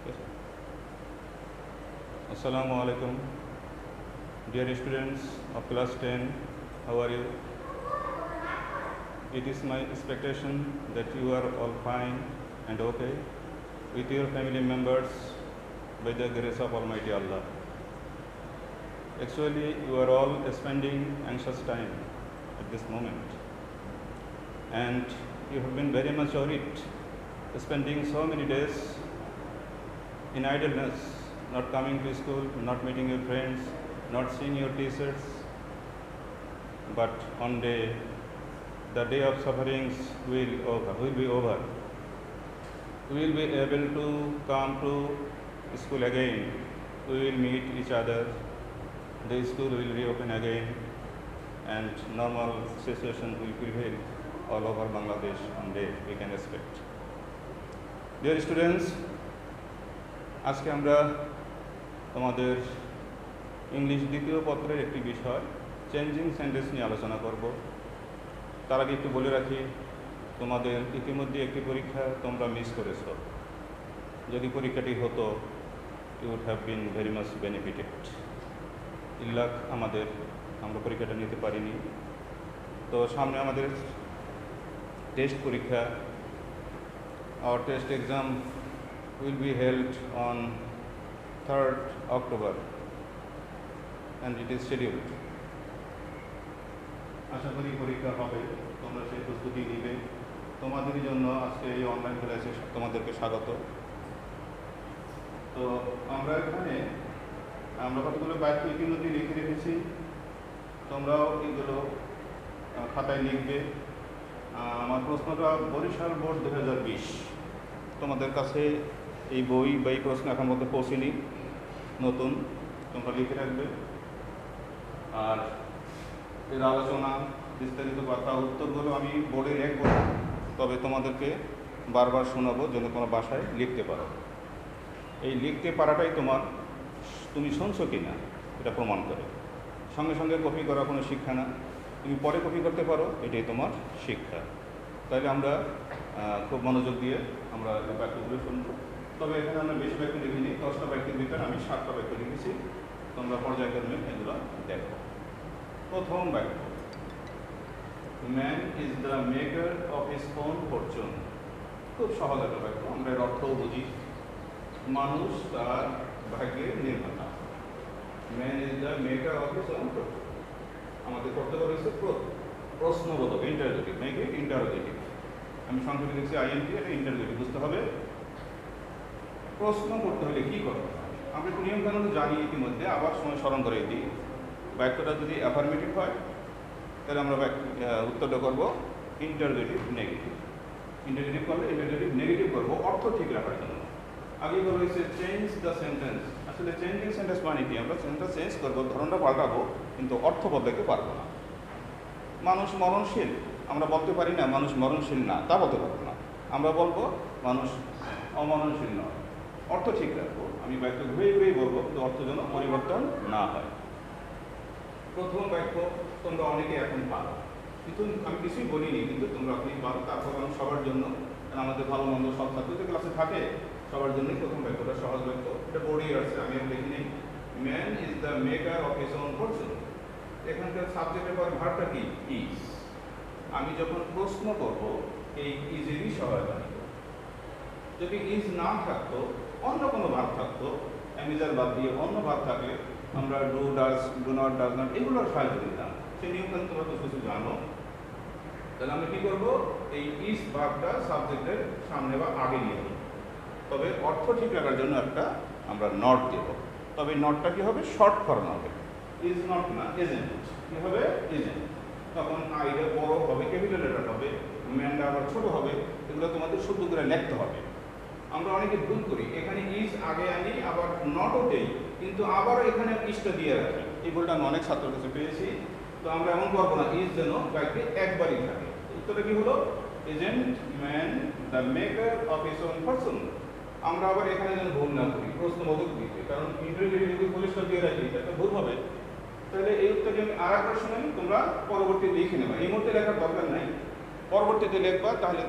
Yes. Assalamu alaikum. Dear students of class 10, how are you? It is my expectation that you are all fine and okay with your family members by the grace of Almighty Allah. Actually, you are all spending anxious time at this moment, and you have been very much worried, spending so many days in idleness, not coming to school, not meeting your friends, not seeing your teachers. But one day, the day of sufferings will be over. We will be able to come to school again. We will meet each other. The school will reopen again, and normal situation will prevail all over Bangladesh one day, we can expect. Dear students, আজকে আমরা তোমাদের English দ্বিতীয় পত্রের একটি বিষয় changing sentence নিয়ে আলোচনা করব। তার আগে একটু বলে রাখি, তোমাদের ইতিমধ্যে একটি পরীক্ষা তোমরা মিস করেছো। যদি পরীক্ষাটি হতো, you would have been very much benefited. ইল্লাক আমরা পরীক্ষাটা নিতে পারিনি। তো সামনে আমাদের টেস্ট পরীক্ষা। Our test exam will be held on 3rd October and it is scheduled. আশা করি পরীক্ষা হবে, তোমরা সেই প্রস্তুতি নিবে। তোমাদের জন্য আজকে এই অনলাইন ক্লাসে তোমাদেরকে স্বাগত। তো আমরা কতগুলো বাক্য ইতিমধ্যে লিখে রেখেছি, তোমরাও এগুলো খাতায় লিখবে। আমার প্রশ্নটা বরিশাল বোর্ড 2020, তোমাদের কাছে এই বই বা এই প্রশ্ন এখন মধ্যে পৌঁছেনি, নতুন, তোমরা লিখে রাখবে। আর এর আলোচনা, বিস্তারিত কথা, উত্তরগুলো আমি বোর্ডে লিখব, তবে তোমাদেরকে বারবার শোনাবো যেন তোমরা বাসায় লিখতে পারো। এই লিখতে পারাটাই তুমি শুনছো কি না এটা প্রমাণ করে। সঙ্গে সঙ্গে কপি করা কোনো শিক্ষা না, তুমি পরে কপি করতে পারো, এটাই তোমার শিক্ষা। তাহলে আমরা খুব মনোযোগ দিয়ে আমরা বাক্যগুলো শুনবো। তবে এখানে আমরা বেশি বাক্য লিখিনি, 10টা বাক্যের ভিতরে আমি 7টা বাক্য লিখেছি। তোমরা পর্যায়ক্রমে এগুলো দেখো। প্রথম বাক্য, man is the maker of his own fortune. খুব সহজ একটা বাক্য, আমরা এর অর্থও বুঝি। মানুষ তার ভাগ্যের নির্মাতা। Man is the maker of his own fortune. আমাদের করতে রয়েছে প্রশ্নবোধক, ইন্টারোগেটিভ, নাকি ইন্টারোগেটিভ। আমি সংক্ষেপে দেখছি আইএনটি, এটা ইন্টারোগেটিভ বুঝতে হবে। প্রশ্ন করতে হলে কী করতে হবে? আমরা একটু নিয়মকানুন জানি ইতিমধ্যে, আবার সময় স্মরণ করে দিই। বাক্যটা যদি অ্যাফার্মেটিভ হয় তাহলে আমরা উত্তরটা করবো ইন্টারোগেটিভ নেগেটিভ। ইন্টারোগেটিভ করলে ইন্টারোগেটিভ নেগেটিভ করবো অর্থ ঠিক রাখার জন্য। আগে বলা হয়েছে চেঞ্জ দ্য সেন্টেন্স। আসলে চেঞ্জিং সেন্টেন্স মানে কি? আমরা সেন্টেন্স চেঞ্জ করবো, ধরনটা পাল্টাবো, কিন্তু অর্থ বদলাতে পারবো না। মানুষ মরণশীল, আমরা বলতে পারি না মানুষ মরণশীল না, তা বলতে পারবো না। আমরা বলবো মানুষ অমরণশীল নয়, অর্থ ঠিক রাখবো। আমি বাক্য ঘুরেই বলবো, কিন্তু অর্থ যেন পরিবর্তন না হয়। প্রথম বাক্য তোমরা অনেকে এখন পারো, কিন্তু আমি কিছুই বলিনি, কিন্তু তোমরা আপনি পারো। তারপর আমি সবার জন্য, আমাদের ভালো মন্দ সব ছাত্রদের ক্লাসে থাকে, সবার জন্যই প্রথম বাক্যটা সহজ বাক্য। এটা বোর্ডেই আছে, আমি আর লিখি নেই। Man is the maker of his own fortune. এখানকার সাবজেক্টের পর ভার্বটা কি? ইজ। আমি যখন প্রশ্ন করব, এই ইজেরই সহায়তা নিব। যদি ইজ না থাকতো, অন্য কোনো ভার্ব থাকতো, অ্যামিজার বাদ দিয়ে অন্য ভার্ব থাকলে আমরা do, does, do not, does not এগুলোর সাহায্য দিতাম। সেই নিয়মকানুন তোমরা তো কিছু জানো। তাহলে আমরা কী করবো? এই ইজ ভার্বটা সাবজেক্টের সামনে বা আগে নিয়ে নিই। তবে অর্থ ঠিক রাখার জন্য একটা আমরা নট দেব। তবে নটটা কী হবে? শর্ট ফর্ম হবে, ইজ নট না, এজেন্ট। কী হবে? এজেন্ট। তখন আইটা বড় হবে, ক্যাপিটাল লেটার হবে, ম্যানটা আবার ছোটো হবে। এগুলো তোমাদের শুদ্ধ করে লিখতে হবে। আমরা অনেকে ভুল করি, এখানে ইজ আগে আনি, আবার নটও দেই, কিন্তু আবার এখানে ইজটা দিয়ে রাখি। এই ভুলটা আমি অনেক ছাত্রের কাছে পেয়েছি। তো আমরা এমন করবো না, ইজ যেন বাক্যে একবারই থাকে। উত্তরটা কী হলো? Agent man the maker of his own person. আমরা আবার এখানে যেন ভুল না করি, প্রশ্নবোধক দিতে, কারণ ইন্টারভিউ যদি পুলিশটা দিয়ে রাখি এটা ভুল হবে। তাহলে এই উত্তরটি আমি আর একবার শুনাই, তোমরা পরবর্তীতে লিখে নেবা। এই মুহূর্তে লেখার দরকার নাই, পরবর্তীতে লিখবা। তাহলে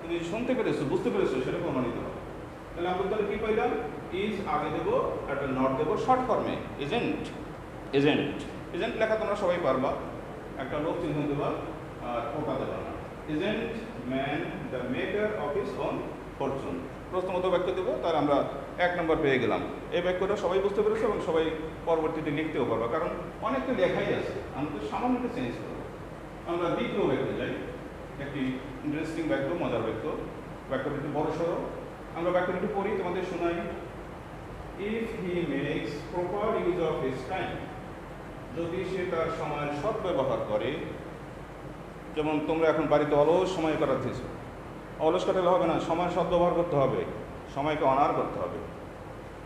তুমি শুনতে পেরেছো, বুঝতে পেরেছো, সেটা প্রমাণিত হবে। তাহলে আমরা তাহলে কি পাইলাম, ইজ আগে দেবো, একটা নট দেবো শর্ট ফর্মে, এজেন্ট। এজেন্ট এজেন্ট লেখা তোমরা সবাই পারবা, একটা লোক চিহ্ন দেবা আর ওটা দেবা না। Agent man the maker of his own fortune, প্রথমত বাক্য দেবো, তার আমরা 1 নম্বর পেয়ে গেলাম। এই বাক্যটা সবাই বুঝতে পেরেছে এবং সবাই পরবর্তীতে লিখতেও পারবা, কারণ অনেকটা লেখাই আছে, আমরা সামান্য একটু চেঞ্জ করবো। আমরা দ্বিতীয় বাক্যে যাই, একটি ইন্টারেস্টিং বাক্য, মজার বাক্য, বাক্যটা একটু বড় সড়ো। আমরা বাক্যটা একটু পড়ি, তোমাদের শোনাই। If he makes proper use of his time, যদি সে তার সময়ের সদ্ব্যবহার করে। যেমন তোমরা এখন বাড়িতে অলস সময় কাটাচ্ছিস, অলস কাটালে হবে না, সময়ের সদ্ব্যবহার করতে হবে, সময়কে অনার করতে হবে।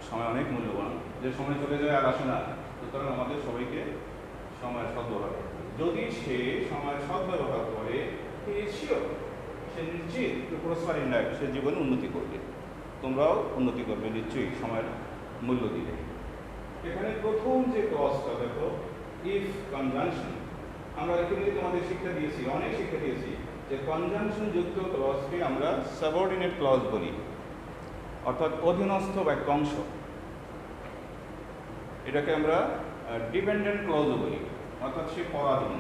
সময় অনেক মূল্যবান, যে সময় চলে যায় আর আসে না, সুতরাং আমাদের সবাইকে সময়ের সদ্ব্যবহার করতে হবে। যদি সে সময়ের সদ্ব্যবহার করে, সে নিশ্চিত প্রসপার ইন লাইফ, সে জীবনে উন্নতি করবে। তোমরাও উন্নতি করবে নিশ্চয়ই সময়ের মূল্য দিলে। এখানে প্রথম যে ক্লজটা দেখো, ইফ কনজাংশন। আমরা এখানে তোমাদের শিক্ষা দিয়েছি, অনেক শিক্ষা দিয়েছি, যে কনজাংশন যুক্ত ক্লজকে আমরা সাবঅর্ডিনেট ক্লজ বলি, অর্থাৎ অধীনস্থ বাক্যাংশ। এটাকে আমরা ডিপেন্ডেন্ট ক্লজও বলি, অর্থাৎ সে পরাধীন,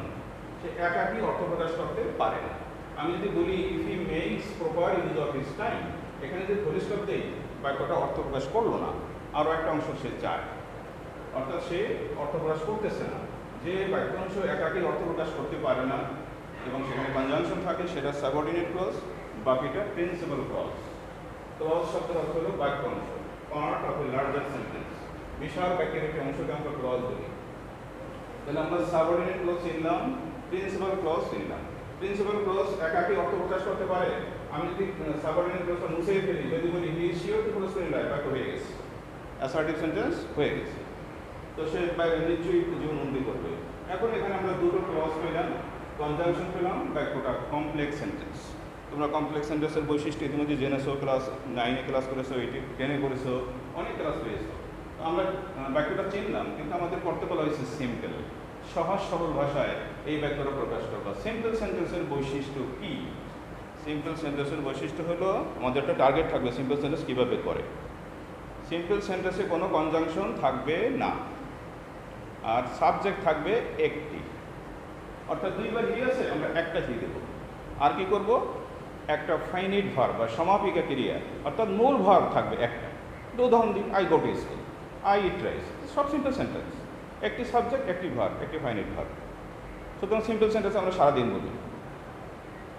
সে একাকী অর্থ প্রকাশ করতে পারে না। আমি যদি বলি if he makes proper use of his time, এখানে যে পরিষ্কার দেই, বাক্যটা অর্থ প্রকাশ করলো না, আরও একটা অংশ সে চায়, অর্থাৎ সে অর্থ প্রকাশ করতেছে না। যে বাক্যাংশ একাকী অর্থ প্রকাশ করতে পারে না এবং সেখানে কনজাংশন থাকে, সেটা সাবঅর্ডিনেট ক্লজ, বাকিটা প্রিন্সিপাল ক্লজ। ক্লজ শব্দের অর্থ হলো বাক্যাংশ, part of a larger sentence, বিশাল বাক্যের একটি অংশকে আমরা ক্লজ বলি। তাহলে আমরা সাবঅর্ডিনেট ক্লজ চিনলাম, প্রিন্সিপাল ক্লজ চিনলাম। প্রিন্সিপাল ক্লজ একাকী অর্থ প্রকাশ করতে পারে। আমি যদি সাবঅর্ডিনেট ক্লজটা মুছে ফেলি, যদি বলি হি is sure to prosper in life, বাক্য হয়ে গেছে, অ্যাসার্টিভ সেন্টেন্স হয়ে গেছে, তো সে নিশ্চয়ই জীবন উন্নতি করবে। এখন এখানে আমরা দুটো ক্লজ পেলাম, কনজাংশন পেলাম, বাক্যটা কমপ্লেক্স সেন্টেন্স। তোমরা কমপ্লেক্স সেন্টেন্সের বৈশিষ্ট্য ইতিমধ্যে জেনেছো, ক্লাস 9-এ ক্লাস করেছো, 8-এ 10-এ করেছো, অনেক ক্লাস পেয়েছো। আমরা বাক্যটা চিনলাম, কিন্তু আমাদের পড়তে বলা হয়েছে সিম্পল, সহজ সরল ভাষায় এই বাক্যটা প্রকাশ করবা। সিম্পল সেন্টেন্সের বৈশিষ্ট্য কি? সিম্পল সেন্টেন্সের বৈশিষ্ট্য হলো, আমাদের একটা টার্গেট থাকবে সিম্পল সেন্টেন্স কীভাবে করে। সিম্পল সেন্টেন্সে কোনো কনজাংশন থাকবে না, আর সাবজেক্ট থাকবে একটি, অর্থাৎ দুইবার হি আছে, আমরা একটা হি দেব। আর কি করব, একটা ফাইনিট ভার্ব বা সমাপিকা ক্রিয়া, অর্থাৎ মূল ভার্ব থাকবে একটা। উদাহরণ দিই, I go to school, I eat rice, সব সিম্পল সেন্টেন্স, একটি সাবজেক্ট, একটি ভার্ব, একটি ফাইনিট ভার্ব। সুতরাং সিম্পল সেন্টেন্স আমরা সারাদিন বলি,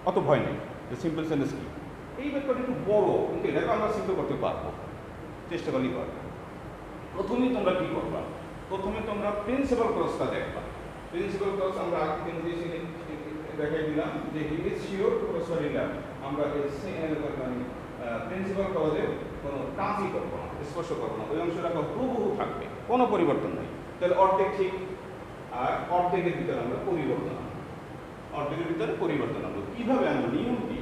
অত ভয় নেই যে সিম্পল সেন্টেন্স কি। এই ব্যাপারটা একটু বড়, কিন্তু এটাকে আমরা সিম্পল করতে পারবো, চেষ্টা করলেই পারবো। প্রথমেই তোমরা কী করবা, প্রথমে তোমরা প্রিন্সিপাল ক্লজটা দেখবা। প্রিন্সিপাল ক্লজ আমরা আগে কিন্তু দেখাই দিলাম যে হি is sure to prosper in life. আমরা প্রিন্সিপাল ক্লজের কোনো টাচই করবো না, স্পর্শ করবো না, ওই অংশটা হুবহু থাকবে, কোনো পরিবর্তন নেই। তাহলে অর্ধেক ঠিক, আর অর্ধেকের ভিতরে আমরা পরিবর্তন আনবো, অর্ধেকের ভিতরে পরিবর্তন আনবো। কীভাবে আনবো, নিয়ম কি?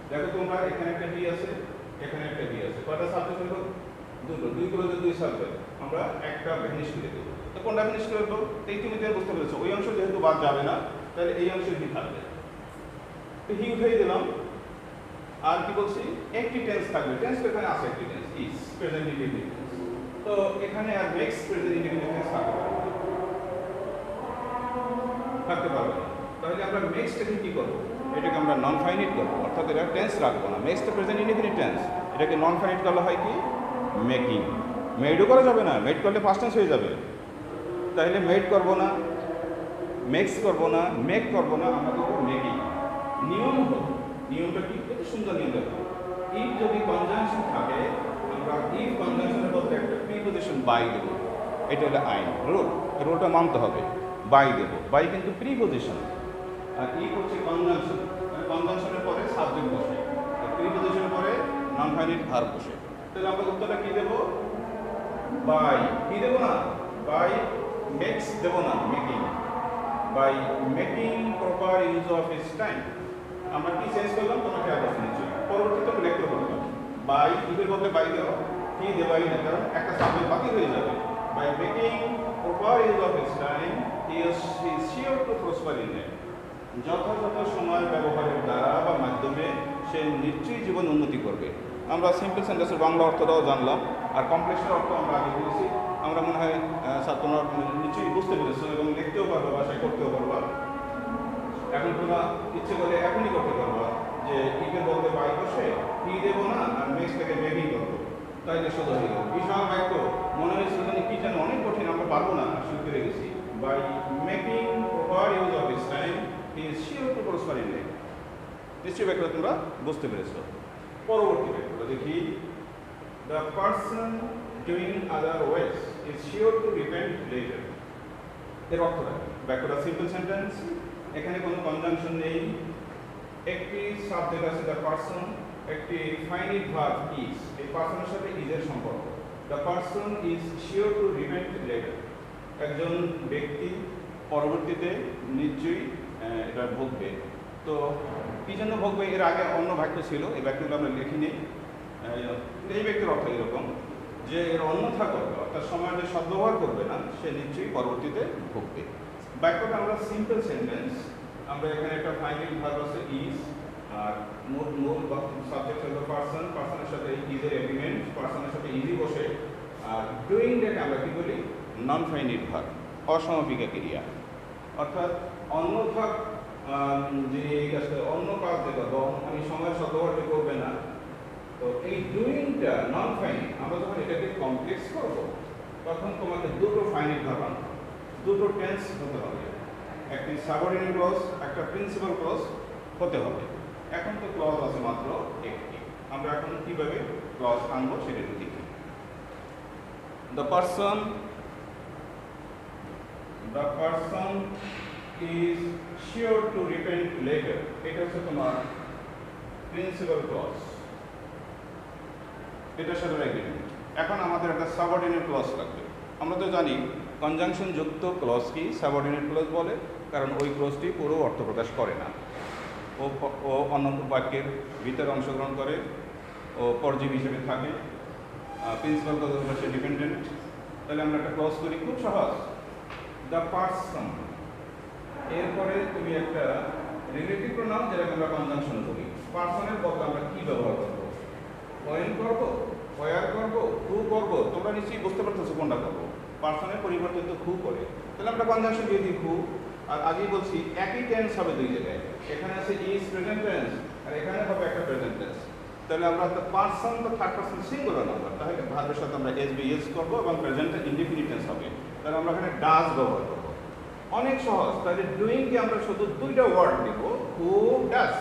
দেখো তোমরা এখানে একটা হি আছে, এখানে একটা হি আছে, কয়টা সাবজেক্ট হলো? দুটো, দুই ক্লজে দুই সাবজেক্ট, আমরা একটা ভ্যানিশ করে দেবো। তো কোনটা ভ্যানিশ করে দেবো? এই তুমি বুঝতে পেরেছো, ওই অংশ যেহেতু বাদ যাবে না, তাহলে এই অংশে হি থাকবে, তো হি উঠাই দিলাম। আর কি বলছি, একটি টেন্স থাকবে, টেন্স তো এখানে আছে, একটি tense is, present indefinite tense, তো এখানে আর মেক্স প্রেজেন্ট ইনডিফিনিট টেন্স থাকতে পারবে না। তাহলে আমরা মেক্সটাকে কি করবো, এটাকে আমরা নন ফাইনিট করবো, অর্থাৎ এটা টেন্স রাখবো না। মেক্স তো প্রেজেন্ট ইনডিফিনিট টেন্স, এটাকে নন ফাইনিট করা হয় কি, মেকিং। মেডও করা যাবে না, মেড করলে পাস্ট টেন্স হয়ে যাবে। তাহলে মেড করবো না, মেক্স করবো না, মেক করবো না, আমরা করবো মেকিং। নিয়ম হলো, নিয়মটা কি, কত সুন্দর নিয়ম দেখো। ইফ যদি কনজাংশন থাকে, আমরা ইফ কনজাংশনের বলতে একটা প্রিপোজিশন বাই দেবো, এটা একটা আইন, রুল, রুলটা মানতে হবে। বাই দেবো, বাই কিন্তু প্রিপোজিশন, আর ইফ হচ্ছে কনজাংশন, কনজাংশনের পরে সাবজেক্ট বসে, আর প্রিপোজিশনের পরে নন ফাইনিট ভার্ব বসে। তাহলে আমরা উত্তরটা কি দেবো, বাই। কি দেবো না, বাই মেক্স দেবো না, making. By making proper use of his time. আমরা কি চেঞ্জ করলাম, তোমরা খেয়াল করছো নিশ্চয়ই, পরবর্তীতে আমরা লিখতে পারবো। বাই, ইফের বলতে বাই দেওয়া, কি দেবাই না, কারণ একটা সাবজেক্ট বাকি হয়ে যাবে। By making proper use of his time he is sure to prosper in life. যথাযথ সময় ব্যবহারের দ্বারা বা মাধ্যমে সে নিশ্চয়ই জীবন উন্নতি করবে। আমরা সিম্পল সেন্টেন্সের বাংলা অর্থটাও জানলাম, আর কমপ্লেক্সের অর্থ আমরা আগে বলেছি। আমরা মনে হয় তোমরা নিশ্চয়ই বুঝতে পেরেছো এবং লিখতেও পারবো, বাসায় করতেও পারবা। এখন তোমরা ইচ্ছে করলে এখনই করতে পারবা যে ইকে বলতে বাই বসে কি দেবো না, আর মেক্স থেকে মেকিং করবো, তাইলে সোজা হয়ে গেল। বিশাল বাক্য মনে হয়েছিল যে কি যেন অনেক কঠিন, আমরা পারবো না, শুরু করে গেছি। By making proper use of his time he is sure to prosper in life. নিশ্চয়ই বাক্যটা তোমরা বুঝতে পেরেছো। পরবর্তী বাক্যটা দেখি, the person doing otherwise is sure to repent later. এর অর্থটা বাক্যটা সিম্পল সেন্টেন্স, এখানে কোনো কনজাংশন নেই, একটি সাবজেক্ট আছে দ্য পার্সন, একটি ফাইনিট ভার্ব ইজ, এই পার্সনের সাথে ইজের সম্পর্ক। The person is sure to repent letter, একজন ব্যক্তি পরবর্তীতে নিশ্চয়ই এটা ভোগবে। তো কি জন্য ভোগবে, এর আগে অন্য বাক্য ছিল, এই বাক্যগুলো আমরা লিখিনি। এই ব্যক্তির অর্থ এরকম যে এর অন্যথা করবে, অর্থাৎ সময় যে সদ্ব্যবহার করবে না সে নিশ্চয়ই পরবর্তীতে ভুগবে। বাক্যটা আমরা সিম্পল সেন্টেন্স, আমরা এখানে একটা ফাইনাল ভার্ব আছে ইজ, আর মূল সাবজেক্ট হলো পার্সন, পার্সনের সাথে ইজের এগ্রিমেন্ট, পার্সনের সাথে ইজি বসে, আর ডুইংটাকে আমরা কি বলি, নন ফাইনাইট ভার্ব, অসমাপিকা ক্রিয়া। অর্থাৎ অন্যথা যে অন্য কাজ যেটা আমি সময় সদ্ব্যবহার করবে না, তো এই ডুইংটা নন ফাইনাইট, আমরা যখন এটাকে কমপ্লেক্স করব তখন তোমাকে দুটো ফাইনাইট ভার্ব আনতে হবে, দুটো টেন্স হতে হবে, একটি সাবঅর্ডিনেট ক্লজ, একটা প্রিন্সিপাল ক্লজ হতে হবে। এখন তো ক্লজ আছে মাত্র একটি, আমরা এখন কিভাবে ক্লজ আনবো সেটা একটু দেখি। The person is sure to repent letter, এটা হচ্ছে তোমার প্রিন্সিপাল ক্লজ, এটার সাথে এগ্রিমেন্ট। এখন আমাদের একটা সাবঅর্ডিনেট ক্লজ লাগবে। আমরা তো জানি কনজাংশন যুক্ত ক্লজ কি সাবঅর্ডিনেট ক্লজ বলে, কারণ ওই ক্লজটি পুরো অর্থ প্রকাশ করে না, ও অন্য বাক্যের ভিতরে অংশগ্রহণ করে, ও পরজীবী হিসেবে থাকে, প্রিন্সিপাল ক্লজের উপর সে ডিপেন্ডেন্ট। তাহলে আমরা একটা ক্লজ করি, খুব সহজ, দ্য পারসন, এরপরে তুমি একটা রিলেটিভ প্রোনাউন যেটাকে আমরা কনজাংশন করি। পারসনের বদলে আমরা কি ব্যবহার করবো, ওয়েন করবো, ওয়ার করবো, হু করবো, তোমরা নিশ্চয়ই বুঝতে পারতেছো কোনটা করবো। পারসনের পরিবর্তে তো হু করে, তাহলে আমরা কনজাংশন দিয়ে দিই হু। আর আগেই বলছি একই টেন্স হবে দুই জায়গায়, এখানে আছে ইজ প্রেজেন্ট টেন্স আর এখানে হবে একটা প্রেজেন্ট টেন্স। তাহলে আমরা পারসন তো থার্ড পারসন সিঙ্গুলার নাম্বার, তাহলে ভার্বের সাথে আমরা এস বি ইউজ করবো এবং প্রেজেন্টে ইনডিফিনিট টেন্স হবে, তাহলে আমরা এখানে ডাজ ব্যবহার করবো। অনেক সহজ। তাহলে ডুইংকে আমরা শুধু দুইটা ওয়ার্ড দিব, who does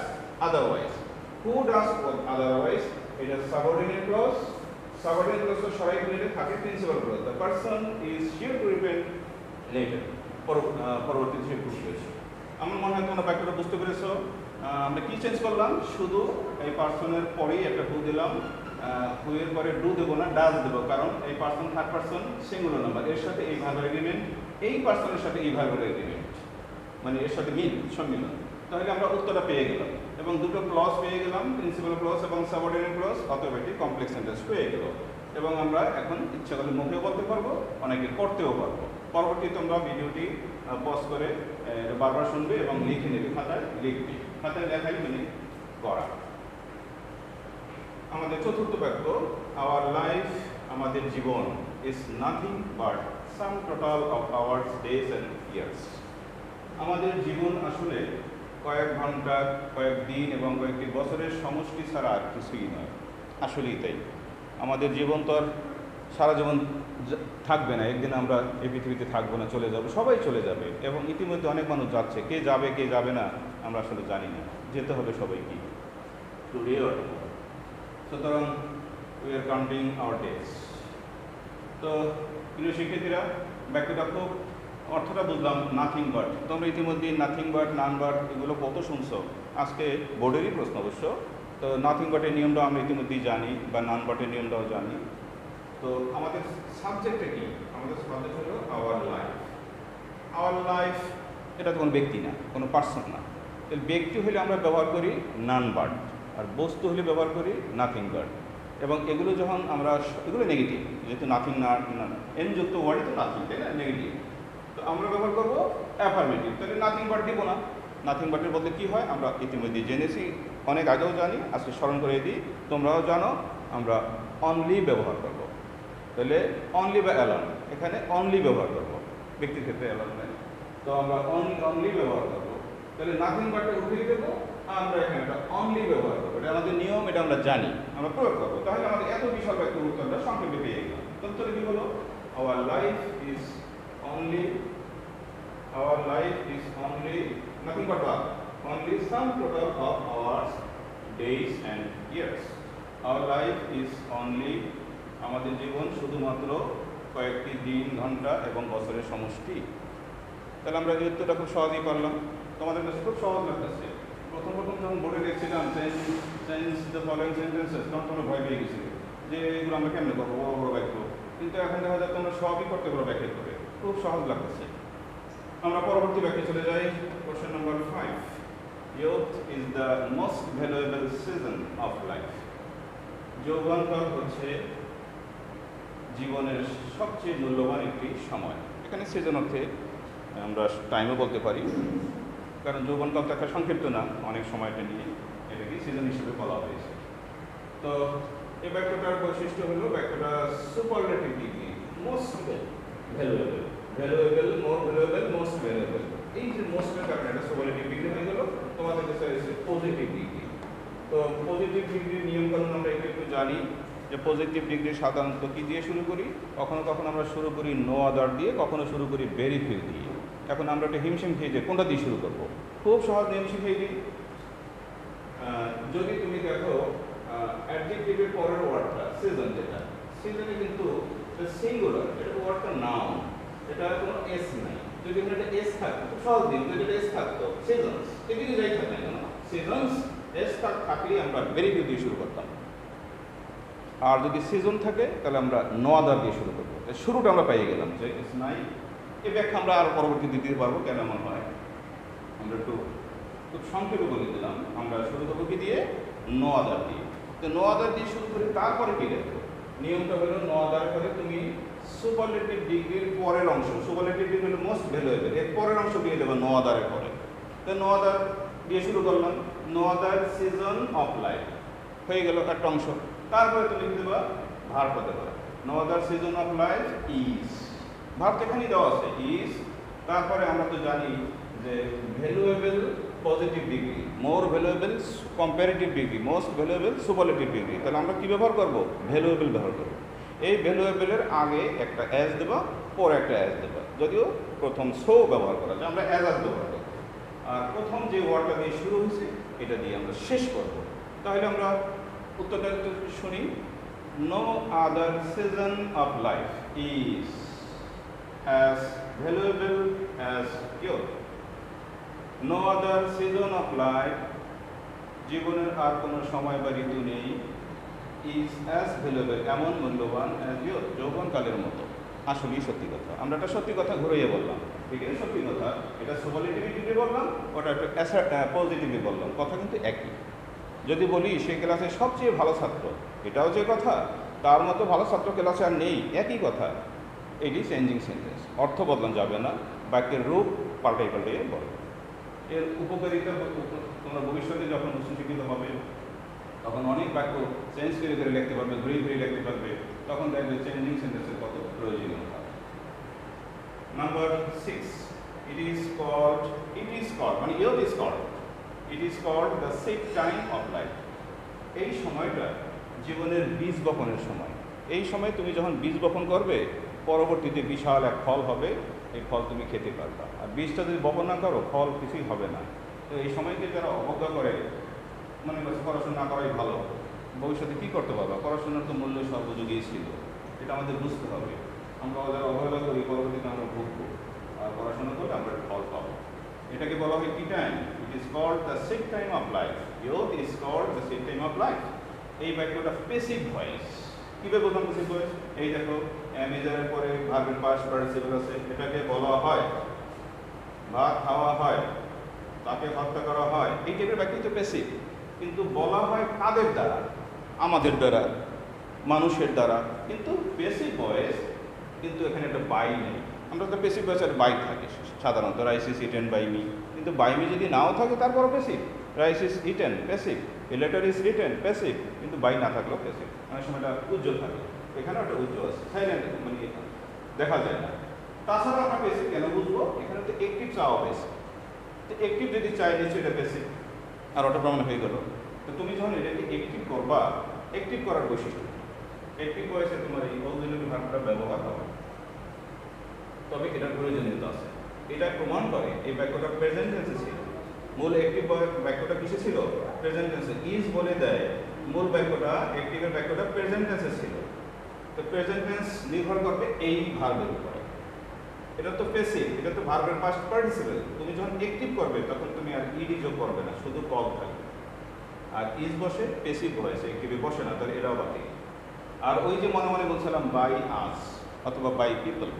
otherwise. Who does otherwise এটা সাবঅর্ডিনেট ক্লজ, সাবঅর্ডিনেট ক্লজ তো সবাই মিলে থাকে principal clause. The person is sure to repent later, পরবর্তীতে সে খুশি হয়েছে। আমার মনে হয় তোমরা বাক্যটা বুঝতে পেরেছো। আমরা কি চেঞ্জ করলাম, শুধু এই পার্সনের পরেই একটা হু দিলাম, হু এর পরে ডু দেবো না, ডাজ দেবো, কারণ এই person third person singular number, এর সাথে এই ভার্বের এগ্রিমেন্ট, এই পার্সনের সাথে এই ভার্বের এগ্রিমেন্ট, মানে এর সাথে মিল, সম্মিলন। তাহলে আমরা উত্তরটা পেয়ে গেলাম এবং দুটো ক্লজ পেয়ে গেলাম, প্রিন্সিপাল ক্লজ এবং সাবঅর্ডিনেট ক্লজ, অতএব একটি কমপ্লেক্স সেন্টেন্স পেয়ে গেল। এবং আমরা এখন ইচ্ছা করলে মুখেও বলতে পারবো, অনেকে করতেও পারবো। পরবর্তী তোমরা ভিডিওটি পজ করে বারবার শুনবে এবং লিখে নেবে, খাতায় লিখবে, খাতায় লেখাই মানে করা। আমাদের চতুর্থ বাক্য, আওয়ার লাইফ, আমাদের জীবন, is nothing but some total of hours, days and years. আমাদের জীবন আসলে কয়েক ঘন্টা, কয়েক দিন এবং কয়েকটি বছরের সমষ্টি ছাড়া আর কিছুই নয়। আসলেই তাই, আমাদের জীবন তো আর সারা জীবন থাকবে না, একদিন আমরা এই পৃথিবীতে থাকবো না, চলে যাবো, সবাই চলে যাবে। এবং ইতিমধ্যে অনেক মানুষ যাচ্ছে, কে যাবে কে যাবে না আমরা আসলে জানি না, যেতে হবে সবাইকে। সুতরাং we are counting our days. তো প্রিয় শিক্ষার্থীরা, বাক্যটা খুব অর্থটা বুঝলাম, নাথিং বাট। তোমরা ইতিমধ্যে নাথিং বাট, নান বাট এগুলো কত শুনছো, আজকে বোর্ডেরই প্রশ্ন অবশ্য। তো নাথিং বাটের নিয়মটা আমরা ইতিমধ্যেই জানি, বা নান বাটের নিয়মটাও জানি। তো আমাদের সাবজেক্টটা কি, আমাদের সাবজেক্ট হলো আওয়ার লাইফ। আওয়ার লাইফ এটা তো কোনো ব্যক্তি না, কোনো পার্সন না। ব্যক্তি হলে আমরা ব্যবহার করি নান বাট, আর বস্তু হলে ব্যবহার করি নাথিং বাট। এবং এগুলো যখন আমরা, এগুলো নেগেটিভ, যেহেতু নাথিং না এন যুক্ত ওয়ার্ডই তো নাথিং, তাই না, নেগেটিভ। তো আমরা ব্যবহার করবো অ্যাফার্মেটিভ, তাহলে নাথিং বাট দিব না। নাথিং বাটের বলতে কী হয় আমরা ইতিমধ্যে জেনেছি, অনেক আগেও জানি, আজকে স্মরণ করে দিই, তোমরাও জানো। আমরা অনলি ব্যবহার করব। তাহলে অনলি বা অ্যালান, এখানে অনলি ব্যবহার করব, ব্যক্তির ক্ষেত্রে অ্যালান নেই। তো আমরা অনলি ব্যবহার করব। তাহলে নাথিং বাটটা উঠিয়ে দেবো, আমরা এখানে একটা অনলি ব্যবহার করবো। এটা আমাদের নিয়ম, এটা আমরা জানি, আমরা প্রয়োগ করবো। তাহলে আমাদের এত বিশাল বাক্যের উত্তরটা সংক্ষেপে পেয়ে গেলাম। উত্তরে কি হলো? Our life is only, our life is only nothing but what, only some total of hours, days and years. Our life is only, আমাদের জীবন শুধুমাত্র কয়েকটি দিন, ঘন্টা এবং বছরের সমষ্টি। তাহলে আমরা এই উত্তরটা খুব সহজেই পারলাম। তোমাদের কাছে খুব সহজ লাগতেছে। প্রথম যখন বোর্ডে দেখছিলাম চেঞ্জ দ্য ফলোইং সেন্টেন্সেস, তখন তোমরা ভয় পেয়ে গেছিল যে এগুলো আমরা কেমনে করবো, বড় বড় বাক্য। কিন্তু এখন দেখা যায় তোমরা সবই করতে পারো ব্যাখ্যা করে, খুব সহজ লাগতেছে। আমরা পরবর্তী ব্যাখ্যা চলে যাই। Question number 5, youth is the most valuable season of life. যৌবনকাল হচ্ছে জীবনের সবচেয়ে মূল্যবান একটি সময়। এখানে সিজন অর্থে আমরা টাইমও বলতে পারি, কারণ যৌবনকাল তো একটা সংক্ষিপ্ত না, অনেক সময়টা নিয়ে এটাকে সিজন হিসেবে বলা হয়েছে। তো এই বাক্যটার বৈশিষ্ট্য হলো বাক্যটা superlative degree, most valuable, valuable, more valuable, most valuable. এই যে মোস্টের কারণে এটা সুপারলেটিভ ডিগ্রি হয়ে গেল। তোমাদের কাছে হয়েছে পজিটিভ ডিগ্রি। তো পজিটিভ ডিগ্রির নিয়মকানুন আমরা একটু জানি যে পজিটিভ ডিগ্রি সাধারণত কী দিয়ে শুরু করি? কখনো কখনো আমরা শুরু করি নো আদার দিয়ে, কখনো শুরু করি ভেরি ফিউ দিয়ে। এখন আমরা একটা হিমশিম খেয়ে যাই, কোনটা দিয়ে শুরু করবো? খুব সহজ নিয়ম শিখিয়ে দিই। যদি তুমি দেখো অ্যাডজেক্টিভের পরের ওয়ার্ডটা সিজন, যেটা সিজনে কিন্তু সিঙ্গুলার, এটা ওয়ার্ডটা নাউন, এটা কোনো এস নাই। যদি এখানে একটা এস থাকতো, খুব সহজ দিন, যদি এটা এস থাকতো সিজনস, এদিকে যাই থাকে না কেন সিজনস, এস থাকলে আমরা ভেরি ফিউ দিয়ে শুরু করতাম। আর যদি সিজন থাকে তাহলে আমরা নো আদার দিয়ে শুরু করবো। শুরুটা আমরা পেয়ে গেলাম যে এস নাই। এই ব্যাখ্যা আমরা আরও পরবর্তীতে দিতে পারবো কেন এমন হয়। আমরা একটু খুব সংক্ষেপে বলে দিলাম। আমরা শুরু করবো কি দিয়ে? নো আদার দিয়ে। তো নো আদার দিয়ে শুরু করি, তারপরে কি দেখো? নিয়মটা হলো নো আদার করে তুমি সুপারলেটিভ ডিগ্রির পরের অংশ, সুপারলেটিভ ডিগ্রি হলো মোস্ট ভ্যালুয়েবল, এর পরের অংশ দিয়ে দেবো নো আদারের পরে। তো নো আদার দিয়ে শুরু করলাম, no other season of life হয়ে গেল একটা অংশ। তারপরে তুমি লিখে দেবা ভার্ব হতে পারে, no other season of life is, verb এখানেই দেওয়া আছে ইজ। তারপরে আমরা তো জানি যে valuable positive degree, more valuable comparative degree, most valuable superlative degree. তাহলে আমরা কী ব্যবহার করব? ভ্যালুয়েবল ব্যবহার করব। এই ভ্যালুয়েবলের আগে একটা অ্যাজ দেবা, পরে একটা অ্যাজ দেবা। যদিও প্রথম সো ব্যবহার করা যায়, আমরা অ্যাজ ব্যবহার করব। আর প্রথম যে ওয়ার্ডটা দিয়ে শুরু হয়েছে এটা দিয়ে আমরা শেষ করব। তাহলে আমরা উত্তরটা শুনি। No other season of life is as valuable as youth. No other season of life, জীবনের আর কোনো সময় বা ঋতু নেই, is as valuable, এমন মূল্যবান as youth, যৌবনকালের মতো। আসলেই সত্যি কথা, আমরা একটা সত্যি কথা ঘুরিয়ে বললাম, ঠিক আছে? সত্যি কথা, এটা সুপারলেটিভলি বললাম, ওটা একটু পজিটিভলি বললাম, কথা কিন্তু একই। যদি বলি সে ক্লাসে সবচেয়ে ভালো ছাত্র, এটাও যে কথা, তার মতো ভালো ছাত্র ক্লাসে আর নেই, একই কথা। এটি চেঞ্জিং সেন্টেন্স, অর্থ বদলানো যাবে না, বাক্যের রূপ পাল্টাই বলো। এর উপকারিতা তোমরা ভবিষ্যতে যখন উচ্চশিক্ষিত হবে তখন অনেক বাক্য চেঞ্জ করে লিখতে পারবে, ঘুরিয়ে লিখতে পারবে, তখন দেখবে চেঞ্জিং সেন্টেন্সের কত প্রয়োজনীয়তা। নাম্বার 6, ইট ইজ কল্ড মানে it is called the seed time of life. এই সময়টা জীবনের বীজ বপনের সময়। এই সময় তুমি যখন বীজ বপন করবে, পরবর্তীতে বিশাল এক ফল হবে, এই ফল তুমি খেতে পারবা। আর বীজটা যদি বপন না করো, ফল কিছুই হবে না। তো এই সময়কে যারা অবজ্ঞা করে, মনে করছে পড়াশোনা না করাই ভালো, ভবিষ্যতে কী করতে পারবা? পড়াশোনার তো মূল্য সর্বযুগেই ছিল, এটা আমাদের বুঝতে হবে। আমরা যারা অবহেলা করি, পরবর্তীতে আমরা ভুগবো। আর পড়াশোনা করলে আমরা ফল পাবো। এটাকে বলা হয় কি time? It is called the seed time of life. Youth is called the seed time of life. এই বাক্যটা প্যাসিভ ভয়েস। কীভাবে বলতাম প্যাসিভ ভয়েস? এই দেখো, মেজারের পরে ভার্বের পাস্ট পার্টিসিপল আছে, এটাকে বলা হয় ভাত খাওয়া হয়, তাকে হত্যা করা হয়, এই টাইপের বাক্য তো প্যাসিভ। কিন্তু বলা হয় কাদের দ্বারা? আমাদের দ্বারা, মানুষের দ্বারা। কিন্তু প্যাসিভ ভয়েস কিন্তু এখানে একটা বাই নেই। আমরা তো প্যাসিভ ভয়েসের বাই থাকে সাধারণত, rice is eaten by me. কিন্তু বাই মি যদি নাও থাকে তারপরও passive, rice is eaten passive, a letter is written passive, কিন্তু বাই না থাকলেও প্যাসিভ, অনেক সময় এটা উজ্জ্বল থাকে, এখানেও একটা উজ্জ্বল আছে, সাইলেন্ট মানে দেখা যায় না। তাছাড়া আমরা প্যাসিভ কেন বুঝবো, এখানে তো অ্যাক্টিভ চাওয়া প্যাসিভ, তো অ্যাক্টিভ যদি চাই নিশ্চয়ই এটা প্যাসিভ, আর ওটা প্রমাণ হয়ে গেল। তো তুমি যখন এটাকে অ্যাক্টিভ করবা, অ্যাক্টিভ করার বৈশিষ্ট্য, অ্যাক্টিভ ভয়েসে তোমার এই অক্সিলারি ভার্বটা ব্যবহার হবে, তবে এটার প্রয়োজনীয়তা আছে। এটা প্রমাণ করে এই বাক্যটা প্রেজেন্ট টেন্সে ছিল। মূল অ্যাক্টিভ বাক্যটা কিসে ছিল? প্রেজেন্ট টেন্সে। ইজ বলে দেয় মূল বাক্যটা, অ্যাক্টিভের বাক্যটা প্রেজেন্ট টেন্সে ছিল। তো প্রেজেন্ট টেন্স নির্ভর করবে এই ভার্বের উপরে। এটা তো প্যাসিভ, এটা তো ভার্বের পাস্ট পার্টিসিপল। তুমি যখন অ্যাক্টিভ করবে তখন তুমি আর ইডি যোগ করবে না, শুধু কল থাকবে। আর ইজ বসে প্যাসিভ ভয়েসে, অ্যাক্টিভে বসে না, তাহলে এটাও বাকি। আর ওই যে মনে মনে বলছিলাম বাই আস অথবা বাই পিপল,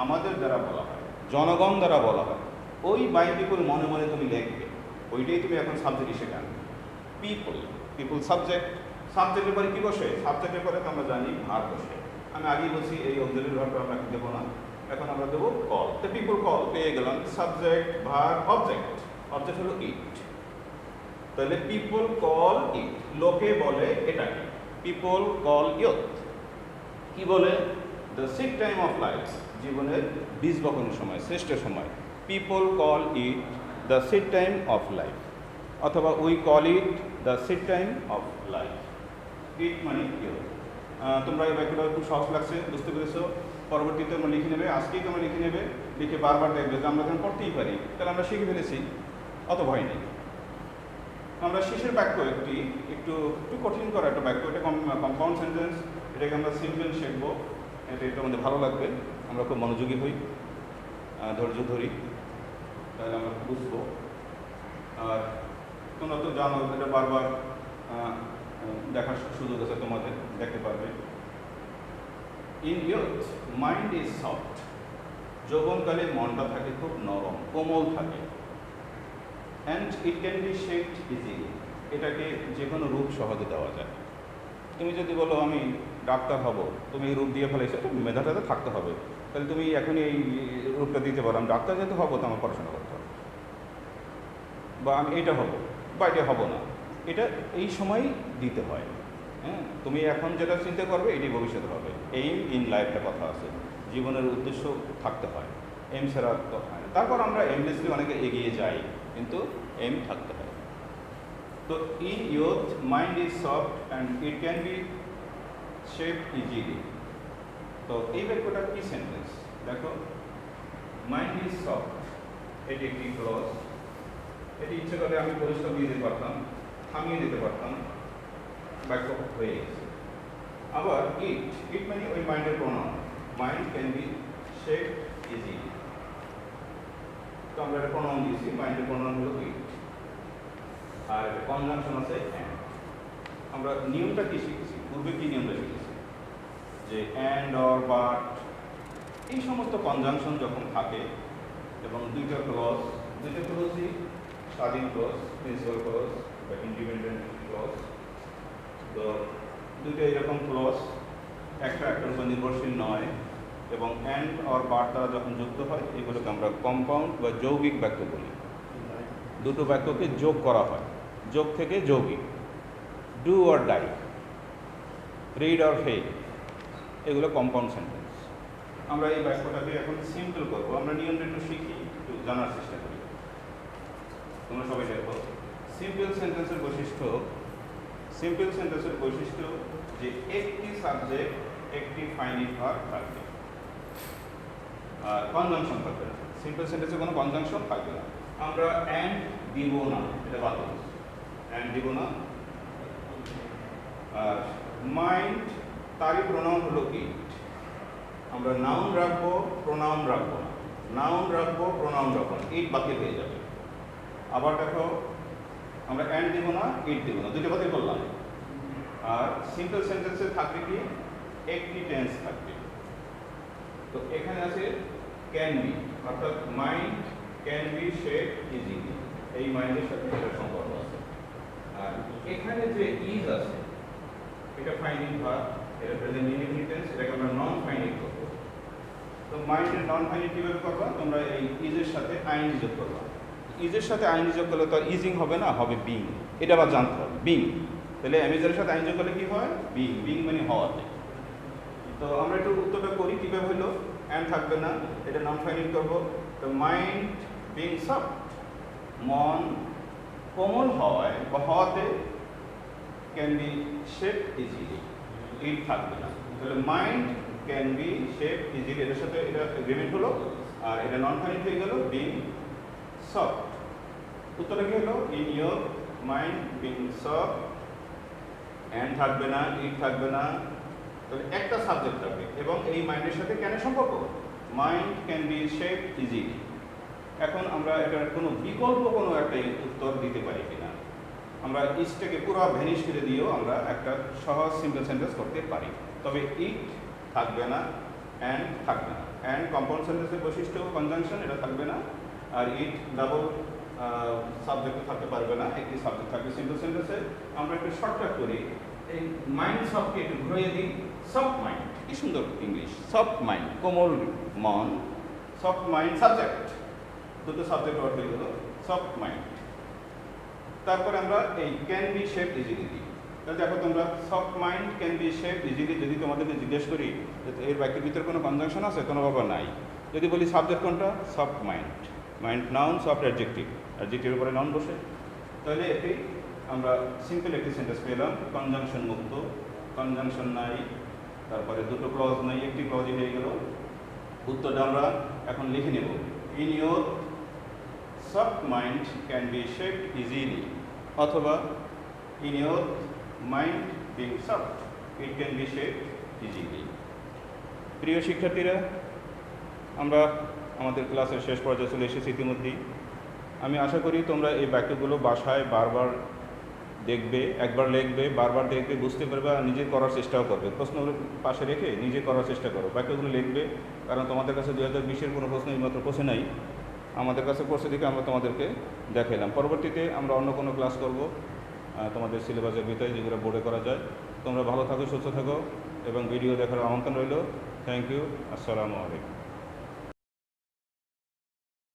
আমাদের দ্বারা বলা হয়, জনগণ দ্বারা বলা হয়, ওই বাই পিপল মনে মনে তুমি লিখবে, ওইটাই তুমি এখন সাবজেক্ট হিসেবে আনবে। পিপল, পিপল সাবজেক্ট, সাবজেক্টের পরে কী বসে? সাবজেক্টের পরে তো আমরা জানি ভার্ব বসে। আমি আগেই বলছি এই অক্সিলারি ভার্বটা আমরা এখন দেবো না, এখন আমরা দেবো কল। তো পিপল কল পেয়ে গেলাম, সাবজেক্ট ভার্ব অবজেক্ট, অবজেক্ট হলো ইট। তাহলে পিপল কল ইট, লোকে বলে এটাকে। পিপল কল ইয়থ, কি বলে? The seed time of life, জীবনের বীজ বপনের সময়, শ্রেষ্ঠ সময়। People call it the seed time of life, অথবা we call it the seed time of life. It মানে ইয়থ। তোমরা এই বাক্যটা খুব সহজ লাগছে, বুঝতে পেরেছো? পরবর্তীতে তোমরা লিখে নেবে, আজকেই তোমরা লিখে নেবে, লিখে বারবার দেখবে যে আমরা যখন পড়তেই পারি, তাহলে আমরা শিখে ফেলেছি, অত ভয় নেই। আমরা শেষের বাক্য একটু একটু কঠিন করা একটা বাক্য, এটা কম্পাউন্ড সেন্টেন্স, এটাকে আমরা সিম্পল শিখবো, এটা আমাদের ভালো লাগবে, আমরা খুব মনোযোগী হই, ধৈর্য ধরি, তাহলে আমরা বুঝবো। আর তোমরা তো জানো, এটা বারবার দেখার সুযোগ আছে, তোমাদের দেখতে পারবে। In youth mind is soft, যৌবনকালে মনটা থাকে খুব নরম, কোমল থাকে। And it can be shaped easily, এটাকে যে কোনো রূপ সহজে দেওয়া যায়। তুমি যদি বলো আমি ডাক্তার হব, তুমি এই রূপ দিয়ে ফেলেছো, মেধাটাতে থাকতে হবে, তাহলে তুমি এখনই এই রূপটা দিতে পারো, আমি ডাক্তার যেহেতু হবো তো আমার পড়াশোনা করতে হবে, বা আমি এটা হব বা এটা হব না, এটা এই সময় দিতে হয়। হ্যাঁ, তুমি এখন যেটা চিন্তা করবে এটি ভবিষ্যতে হবে। এইম ইন লাইফটা কথা আছে, জীবনের উদ্দেশ্য থাকতে হয়, এম ছাড়া তো হয় না। তারপর আমরা এমলেসলি অনেকে এগিয়ে যাই, কিন্তু এম থাকতে হয়। তো in youth mind is soft and it can be shaped easily. তো এই বাক্যটা কি সেন্টেন্স দেখো, মাইন্ড ইজ সফট, এটি একটি ক্লজ, এটি ইচ্ছে করলে আমি পরিষ্কার দিয়ে দিতে পারতাম, থামিয়ে দিতে পারতাম, বাক্য হয়ে গেছে। আবার ইট, ইট মানে ওই মাইন্ডের প্রণাম, mind can be shaped easily. তো আমরা একটা প্রণাম দিয়েছি, মাইন্ডের প্রণাম হলো ইট, আর কনজাংশন আছে অ্যান্ড। আমরা নিয়মটা কি শিখেছি, পূর্বে কি নিয়মটা শিখেছি, যে অ্যান্ড অর বাট এই সমস্ত কনজাংশন যখন থাকে এবং দুইটা ক্লজই স্বাধীন ক্লজ, প্রিন্সিপাল ক্লজ বা ইন্ডিপেন্ডেন্ট ক্লজ, তো দুটো এরকম ক্লজ একটা একটার উপর নির্ভরশীল নয়, এবং অ্যান্ড অর বাট দ্বারা যখন যুক্ত হয় এগুলোকে আমরা কম্পাউন্ড বা যৌগিক বাক্য বলি। দুটো বাক্যকে যোগ করা হয়, যোগ থেকে যৌগিক। Do or die, read or fail, এগুলো কম্পাউন্ড সেন্টেন্স। আমরা এই বাক্যটাকে এখন সিম্পল করবো, আমরা নিয়মটা একটু শিখি, একটু জানার চেষ্টা করি। তোমরা সবাই দেখো, সিম্পল সেন্টেন্সের বৈশিষ্ট্য যে একটি সাবজেক্ট, একটি ফাইনিট ভার্ব থাকবে, আর কনজাংশন থাকবে না। সিম্পল সেন্টেন্সে কোনো কনজাংশন থাকবে না। আমরা অ্যান্ড দিব না, এটা বাদ দিই, অ্যান্ড দিব না। আর মাইন্ড, তারই প্রোনাউন হলো ইট। আমরা নাউন রাখবো, প্রোনাউন রাখবো না, নাউন রাখবো, প্রোনাউন রাখবো না, ইট বাকি হয়ে যাবে। আবার দেখো, আমরা অ্যান্ড দিব না, ইট দিব না, দুটো বাতিল করলাম। আর সিম্পল সেন্টেন্সে থাকবে কি, একটি টেন্স থাকবে। তো এখানে আছে ক্যান বি, অর্থাৎ mind can be shaped easily, এই মাইন্ডের সাথে এটা সম্পর্ক আছে। আর এখানে যে ইজ আছে, এটা ফাইনিট ভার্ব, এটা প্রেজেন্ট ইনডিফিনিট টেন্স, এটাকে আমরা নন ফাইনিট করব। তো মাইন্ডের নন ফাইনিট কিভাবে করবা, তোমরা এই ইজের সাথে আইন যোগ করবা। ইজের সাথে আইএনজি যোগ করলে তো আর ইজিং হবে না, হবে বিং। এটা আবার জানতে হবে, বিং। তাহলে অ্যামেজনের সাথে আইএনজি যোগ করলে কী হয়? বিং। বিং মানে হওয়াতে। তো আমরা একটু উত্তরটা করি কীভাবে হলো। অ্যান্ড থাকবে না, এটা নাম ফাইনাল করবো। তো মাইন্ড বিং সফট, মন কোমল হওয়ায় বা হওয়াতে ক্যান বি শেপ ইজিলি, ইট থাকবে না। তাহলে mind can B shape easily, এটার সাথে এটা এগ্রিমেন্ট হলো, আর এটা নন ফাইনাল হয়ে গেল বিং সফট। উত্তরটা কি হলো? In your mind being soft. And থাকবে না, ইট থাকবে না, তাহলে একটা সাবজেক্ট থাকবে। এবং এই মাইন্ডের সাথে কেন সম্পর্ক? Mind can B shape easily. এখন আমরা এটার কোনো বিকল্প কোনো একটা উত্তর দিতে পারি কিনা, আমরা ইটটাকে পুরো ভ্যানিশ করে দিয়েও আমরা একটা সহজ সিম্পল সেন্টেন্স করতে পারি। তবে ইট থাকবে না, অ্যান্ড থাকবে না। অ্যান্ড কম্পাউন্ড সেন্টেন্সের বৈশিষ্ট্য কনজাংশন, এটা থাকবে না। আর ইট ডাবল সাবজেক্টও থাকতে পারবে না, একটি সাবজেক্ট থাকবে সিম্পল সেন্টেন্সে। আমরা একটু শর্টকাট করি, এই মাইন্ড সফটকে একটু ঘুরিয়ে দিই, সফট মাইন্ড। কি সুন্দর ইংলিশ, সফট মাইন্ড, কোমল মন, সফট মাইন্ড সাবজেক্ট, দুটো সাবজেক্ট অর্থ হয়ে গেল সফট মাইন্ড। তারপরে আমরা এই ক্যান বি শেপ ইজিলি দিই। তাহলে দেখো তোমরা, soft mind can B shape easily যদি তোমাদেরকে জিজ্ঞেস করি এর বাক্যের ভিতরে কোনো কনজাংশন আছে, কোনো ব্যাপার নাই। যদি বলি সাবজেক্ট কোনটা? Soft mind. Mind noun, soft adjective, অ্যাডজেক্টিভের উপরে নাউন বসে। তাহলে এটি আমরা সিম্পল একটি সেন্টেন্স পেলাম, কনজাংশন মুক্ত, কনজাংশন নাই, তারপরে দুটো ক্লজ নাই, একটি ক্লজই হয়ে গেল। উত্তরটা আমরা এখন লিখে নেব। In your soft mind can be shaped easily, অথবা in your mind being soft it can be shaped easily. প্রিয় শিক্ষার্থীরা, আমরা আমাদের ক্লাসের শেষ পর্যায়ে চলে এসেছি ইতিমধ্যেই। আমি আশা করি তোমরা এই বাক্যগুলো বাসায় বারবার দেখবে, একবার লিখবে, বারবার দেখবে, বুঝতে পারবে, আর নিজে করার চেষ্টাও করবে। প্রশ্ন পাশে রেখে নিজে করার চেষ্টা করো, বাক্যগুলো লিখবে। কারণ তোমাদের কাছে 2020-এর কোনো প্রশ্ন এইমাত্র পৌঁছে নাই, আমাদের কাছে পৌঁছে দিকে আমরা তোমাদেরকে দেখাইলাম। পরবর্তীতে আমরা অন্য কোনো ক্লাস করব তোমাদের সিলেবাসের ভিতরে, যেগুলো বোর্ডে করা যায়। তোমরা ভালো থাকো, সুস্থ থাকো, এবং ভিডিও দেখার আমন্ত্রণ রইল। Thank you. আসসালামু আলাইকুম।